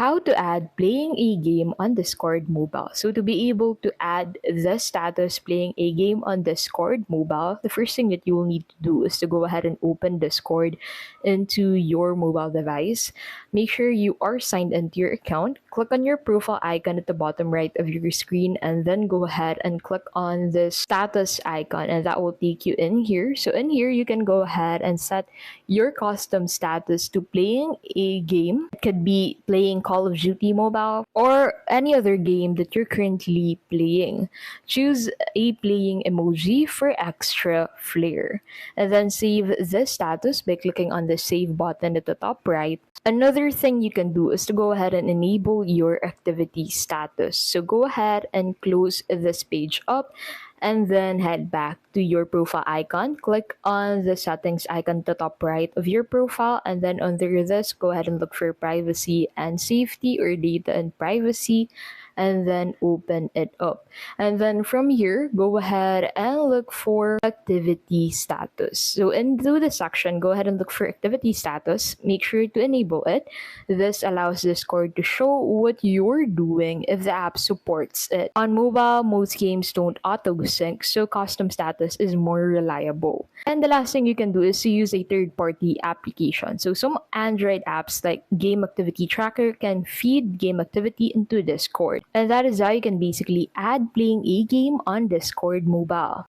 how to add playing a game on Discord mobile. So to be able to add the status playing a game on Discord mobile, the first thing that you will need to do is to go ahead and open Discord into your mobile device. Make sure you are signed into your account. Click on your profile icon at the bottom right of your screen and then go ahead and click on the status icon and that will take you in here. So in here you can go ahead and set your custom status to playing a game. It could be playing Call of Duty Mobile or any other game that you're currently playing. Choose a playing emoji for extra flair. And then save this status by clicking on the save button at the top right. Another thing you can do is to go ahead and enable your activity status. So go ahead and close this page up and then head back to your profile icon. Click on the settings icon at the top right of your profile, and then under this, go ahead and look for privacy and safety or data and privacy, and then open it up. And then from here, go ahead and look for activity status. So into the section, go ahead and look for activity status. Make sure to enable it. This allows Discord to show what you're doing if the app supports it. On mobile, most games don't auto-sync, so custom status is more reliable. And the last thing you can do is to use a third-party application. So some Android apps like Game Activity Tracker can feed game activity into Discord. And that is how you can basically add playing a game on Discord mobile.